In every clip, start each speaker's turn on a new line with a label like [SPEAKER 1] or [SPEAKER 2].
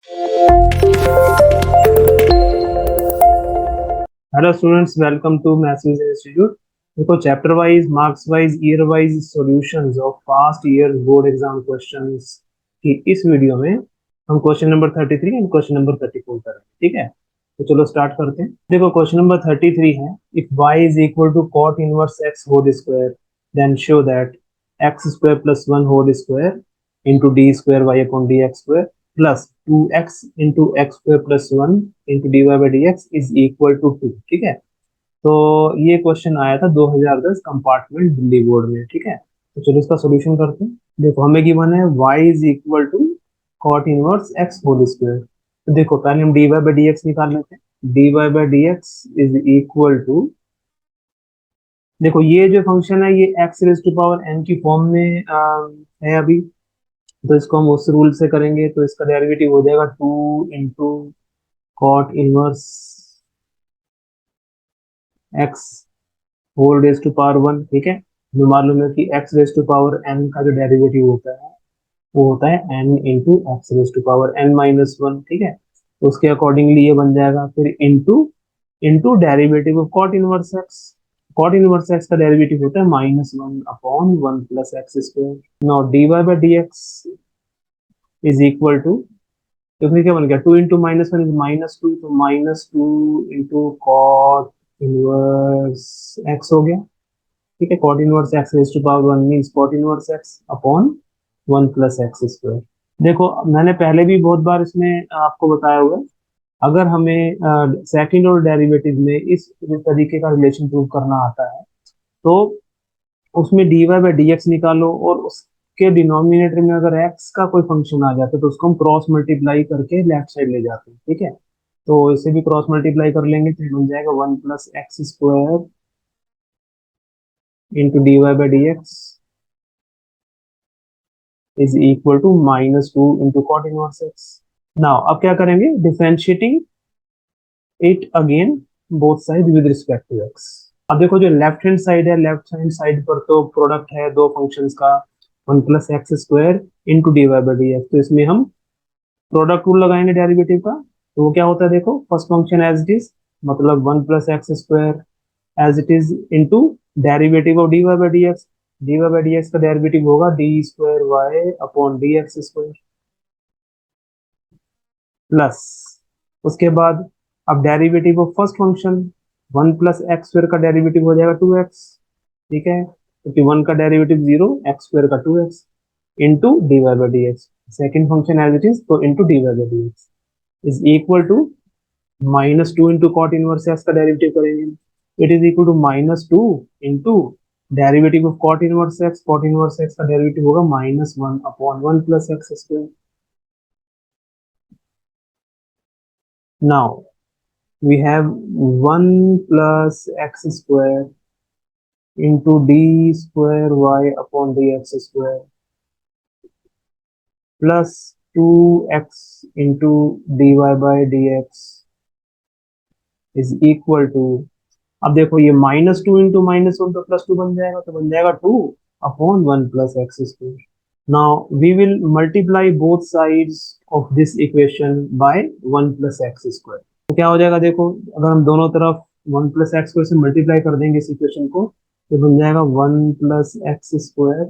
[SPEAKER 1] Hello students, welcome to maths institute. देखो, chapter wise, marks wise, year wise solutions of past year board exam questions की इस video में हम question number 33 and question number 34 करेंगे। ठीक है, तो चलो स्टार्ट करते हैं। देखो, क्वेश्चन नंबर 33 है, if y is equal to cot inverse x whole square then show that x square plus 1 whole square into d square y upon d x square plus 2x into x square plus 1 into D Y by D x is equal to 2। ठीक है, तो ये question आया था 2010 compartment Delhi board में। ठीक है, तो चलो इसका सॉल्यूशन करते हैं। देखो, हमें गिवन है y is equal to cot inverse x whole square. तो देखो, पहले हम dy बाई डी एक्स निकाल लेते हैं। dy by D x is equal to, देखो ये जो फंक्शन है ये x raise to power n की फॉर्म में है अभी, तो इसको हम उस रूल से करेंगे तो इसका डेरिवेटिव हो जाएगा 2 into cot inverse x whole raise to power 1। ठीक है, हमें मालूम है कि x raise to power n का जो डेरिवेटिव होता है वो होता है n into x raise to power n minus 1। ठीक है, तो उसके अकॉर्डिंगली ये बन जाएगा फिर into into derivative of cot inverse x। Cot inverse x का डेरिवेटिव होता है -1 upon 1 plus x square. Now d Y by D x is equal to, तो फिर क्या बन गया, 2 इंटू -1 इज -2, तो -2 इंटू कॉट इनवर्स x हो गया। ठीक है, cot inverse x raise to power 1 means cot inverse x upon 1 plus x square. देखो, मैंने पहले भी बहुत बार इसमें आपको बताया हुआ है, अगर हमें सेकंड और डेरिवेटिव में इस तरीके का रिलेशन प्रूव करना आता है तो उसमें d Y by D x निकालो और उसके डिनोमिनेटर में अगर एक्स का कोई फंक्शन आ जाता है तो उसको हम क्रॉस मल्टीप्लाई करके लेफ्ट साइड ले जाते हैं। ठीक है, तो इसे भी क्रॉस मल्टीप्लाई कर लेंगे तो बन जाएगा 1 plus x square into D Y by D x is equal to -2 into cot inverse x. Now अब क्या करेंगे, differentiating it again both side with respect to x. अब देखो, जो लेफ्ट हैंड साइड है, लेफ्ट हैंड साइड पर तो product है दो फंक्शंस का, 1 plus x square into D Y by D x, तो इसमें हम प्रोडक्ट रूल लगाएंगे डेरिवेटिव का। तो वो क्या होता है, देखो first function as it is, मतलब 1 plus x square as it is into derivative of d Y by D x. D Y by D x का डेरिवेटिव होगा d square y upon d x square plus, उसके बाद अब derivative of first function 1 plus x square का derivative हो जाएगा 2x। ठीक है, क्योंकि 1 का डेरिवेटिव 0, एक्स स्क्वायर का 2x into D Y by D X. Second function as it is, तो into D Y by D x is equal to -2 into cot inverse X का डेरिवेटिव करेंगे, it is equal to -2 into derivative of cot inverse X. Cot inverse X का derivative होगा -1 upon 1 plus x square. Now we have 1 plus x square into d square y upon dx square plus 2x into dy by dx is equal to, अब देखो ये -2 into -1 तो +2 बन जाएगा, तो बन जाएगा 2 upon 1 plus x square. Now we will multiply both sides of this equation by 1 plus x square. तो क्या हो जाएगा, देखो अगर हम दोनों तरफ 1 प्लस एक्स स्क्वायर से मल्टीप्लाई कर देंगे इस इक्वेशन को, तो बन जाएगा 1 plus x square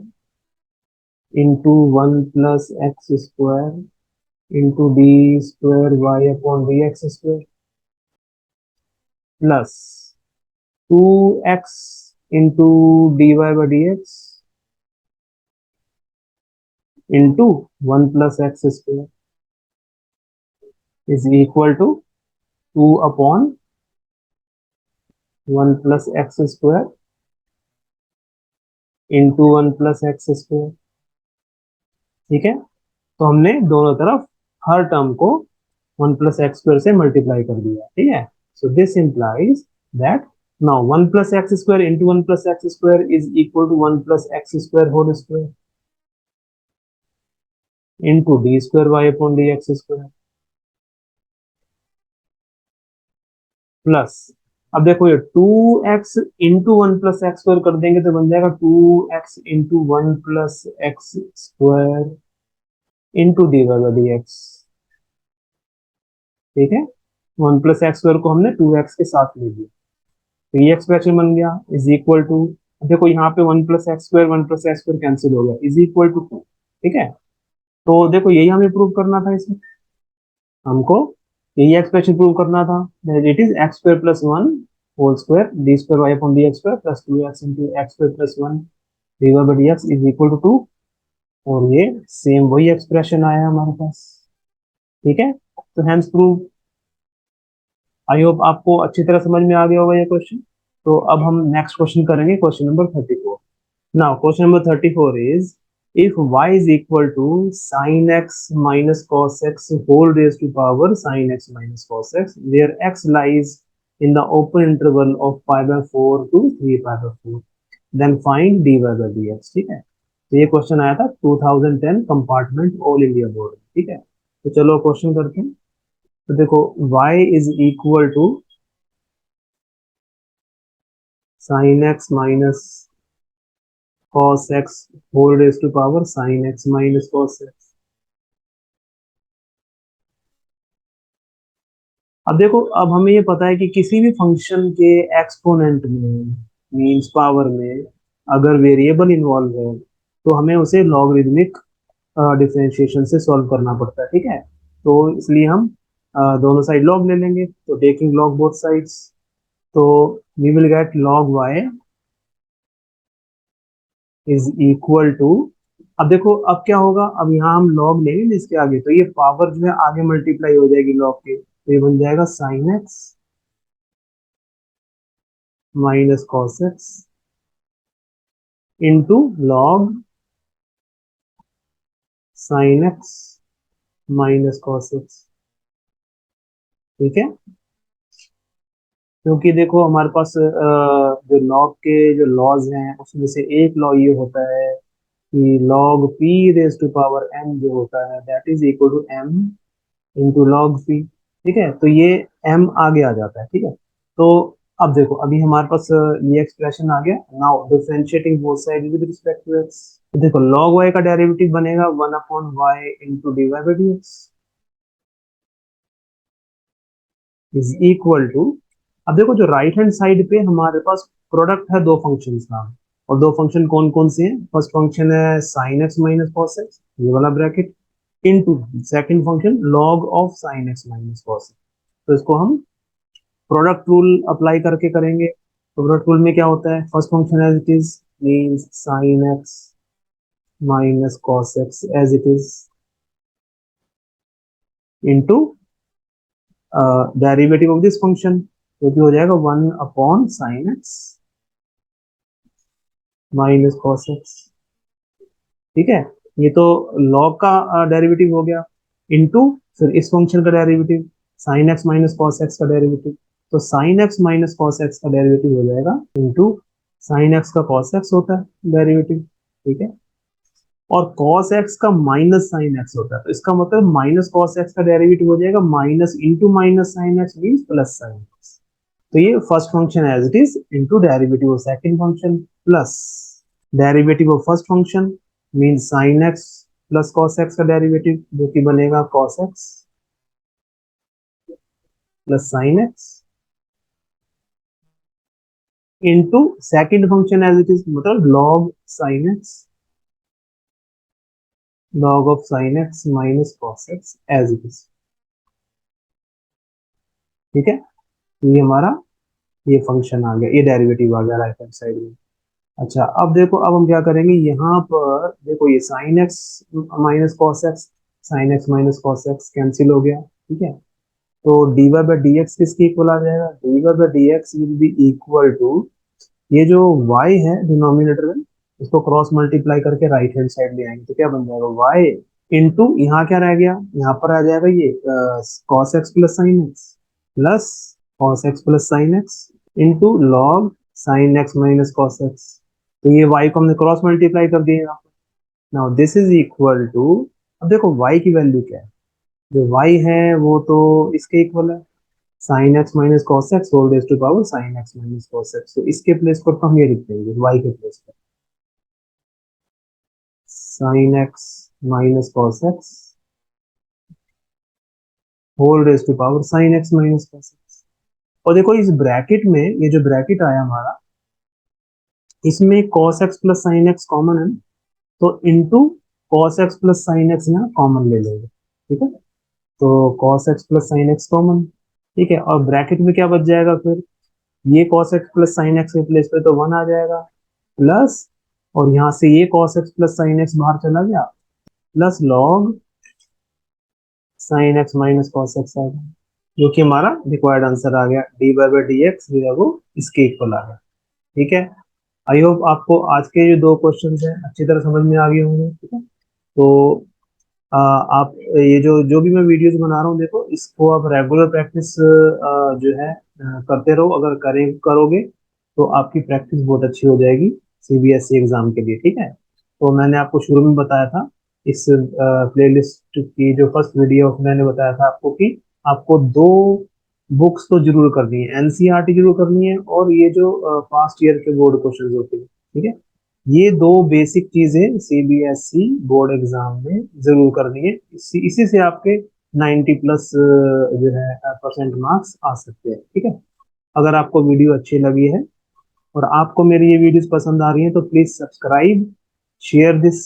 [SPEAKER 1] into 1 plus x square into d square y upon d x square plus 2x into D Y by D x into 1 plus x square is equal to 2 upon 1 plus x square into 1 plus x square. ठीक है, तो हमने दोनों तरफ हर term को 1 plus x square से multiply कर दिया। ठीक है, so this implies that now 1 plus x square into 1 plus x square is equal to 1 plus x square whole square into d square y upon d x square plus, अब देखो ये 2x into 1 plus x square कर देंगे तो बन जाएगा 2x into 1 plus x square into D Y by D x ठीक है, 1 + x² को हमने 2x के साथ ले लिया, तो ये एक्सप्रेशन बन गया इज इक्वल टू, देखो यहाँ पे 1 + x² 1 + x² कैंसिल हो गया, इज इक्वल टू 2। ठीक है, तो देखो यही हमें प्रूव करना था, इसमें हमको यही एक्सप्रेशन प्रूव करना था, it is x² + 1 whole square d²y/dx² plus 2x into x² + 1 dy/dx is equal to 2। और ये सेम वही एक्सप्रेशन आया हमारे पास। ठीक है, तो हेंस प्रूव। आई होप आपको अच्छी तरह समझ में आ गया होगा ये क्वेश्चन। तो अब हम नेक्स्ट क्वेश्चन करेंगे, question number 34। Now question number 34 is, if y is equal to sin x minus cos x whole raised to power sin x minus cos x, where x lies in the open interval of pi/4 to 3 pi/4, then find dy/dx। ठीक है, तो ये question आया था 2010 compartment all India board. ठीक है, तो चलो क्वेश्चन करते हैं। तो देखो y is equal to sin x minus cos x whole raise to power sin x minus cos x। अब देखो, अब हमें ये पता है कि किसी भी फंक्शन के एक्सपोनेंट में, मींस पावर में, अगर वेरिएबल इन्वॉल्व है तो हमें उसे लॉगरिदमिक डिफरेंशिएशन से सॉल्व करना पड़ता है। ठीक है, तो इसलिए हम दोनों साइड लॉग ले लेंगे, तो टेकिंग लॉग बोथ साइड्स, तो we will get log y is equal to, अब देखो अब क्या होगा, अब यहाँ हम लॉग लेंगे ना इसके आगे, तो ये पावर जो है आगे मल्टीप्लाई हो जाएगी लॉग के, तो ये बन जाएगा sin x minus cos x into log sin x minus cos x. ठीक है, क्योंकि देखो हमारे पास जो लॉग के जो लॉज हैं उसमें से एक लॉ ये होता है कि log p raise to power m जो होता है that is equal to m into log p. ठीक है, तो ये m आगे आ जाता है। ठीक है, तो अब देखो अभी हमारे पास ये एक्सप्रेशन आ गया। Now differentiating both side with respect to x, तो देखो log y का डेरिवेटिव बनेगा 1/y into dy by dx is equal to, अब देखो जो राइट हैंड साइड पे हमारे पास प्रोडक्ट है दो फंक्शंस का, और दो फंक्शन कौन कौन से हैं, फर्स्ट फंक्शन है sin x minus cos x, ये वाला bracket, into second function log of sin x minus cos x। तो इसको हम प्रोडक्ट रूल अप्लाई करके करेंगे। तो प्रोडक्ट रूल में क्या होता है, first function as it is means sin x minus cos x as it is into derivative of this function, जो कि हो जाएगा 1/sin x minus cos x। ठीक है, ये तो log का डेरिवेटिव हो गया, इनटू फिर इस फंक्शन का derivative sin x minus cos x का डेरिवेटिव, तो sin x minus cos x का डेरिवेटिव हो जाएगा इनटू sin x का cos x होता है डेरिवेटिव। ठीक है, और cos x का माइनस sin x होता है, तो इसका मतलब माइनस cos x का डेरिवेटिव हो जाएगा minus into minus sin x means plus sin x। तो ये first function as it is into derivative of second function plus derivative of first function means sin x plus cos x का derivative जो कि बनेगा cos x plus sin x into second function as it is, मतलब log of sin x minus cos x as it is. ठीक है, तो ये हमारा ये फंक्शन आ गया, ये डेरिवेटिव आ गया राइट हैंड साइड में। अच्छा, अब देखो अब हम क्या करेंगे, यहाँ पर देखो ये sin x minus cos x, sin x minus cos x cancel हो गया। ठीक है, तो dy बाई dx किसके इक्वल आ जाएगा, dy by dx will be equal to, ये जो y है डिनोमिनेटर में इसको क्रॉस मल्टीप्लाई करके राइट हैंड साइड ले आएंगे, तो क्या बन जाएगा y इंटू यहाँ क्या रह गया, यहाँ पर आ जाएगा ये cos x plus sin x plus cos x plus sin x into log sin x minus cos x। तो ये y को हमने क्रॉस मल्टीप्लाई कर दिया यहाँ पर। Now this is equal to, अब देखो y की वैल्यू क्या है, जो y है वो तो इसके इक्वल है sin x minus cos x whole raise to power sin x minus cos x, तो इसके प्लेस पर तो हम ये लिख देंगे y के प्लेस पर sin x minus cos x whole raise to power sine x minus cos x. और देखो इस ब्रैकेट में, ये जो ब्रैकेट आया हमारा, इसमें cos x plus sine x common है, तो into cos x plus sine x यहाँ कॉमन ले लेंगे, ठीक है। तो cos x plus sine x common, ठीक है, और ब्रैकेट में क्या बच जाएगा फिर, ये cos x plus sine x के प्लेस पे तो 1 आ जाएगा, प्लस, और यहाँ से ये cos x plus sine X बाहर चला गया, plus log sine x minus cos X आ गया, जो कि हमारा रिक्वायर्ड आंसर आ गया, डी बाई डी एक्स जो है वो इसके इक्वल आ गया, ठीक है। आई होप आपको आज के जो दो क्वेश्चन हैं अच्छी तरह समझ में आ गए होंगे, ठीक है। तो आप ये जो जो भी मैं वीडियोस बना रहा हूँ, देखो इसको आप रेगुलर प्रैक्टिस जो है करते रहो, अगर करोगे तो आपकी प्रैक्टिस बहुत अच्छी हो जाएगी सीबीएसई एग्जाम के लिए, ठीक है। तो मैंने आपको शुरू में बताया था, इस प्लेलिस्ट की जो फर्स्ट वीडियो मैंने बताया था आपको कि आपको दो बुक्स तो जरूर करनी है, एनसीईआरटी जरूर करनी है, और ये जो पास्ट ईयर के बोर्ड क्वेश्चन होते हैं, ठीक है। ये दो बेसिक चीजें सीबीएसई बोर्ड एग्जाम में जरूर करनी है, इसी से आपके 90 प्लस जो है परसेंट मार्क्स आ सकते हैं, ठीक है। अगर आपको वीडियो अच्छी लगी है और आपको मेरी ये वीडियोस पसंद आ रही हैं, तो please subscribe, share this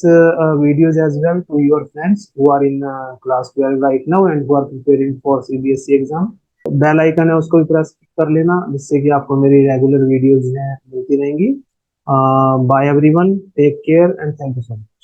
[SPEAKER 1] videos as well to your friends who are in class 12 right now and who are preparing for CBSE exam। Bell icon है उसको भी प्रेस कर लेना, जिससे कि आपको मेरी रेगुलर वीडियोस जो है मिलती रहेंगी। Bye everyone, take care and thank you so much.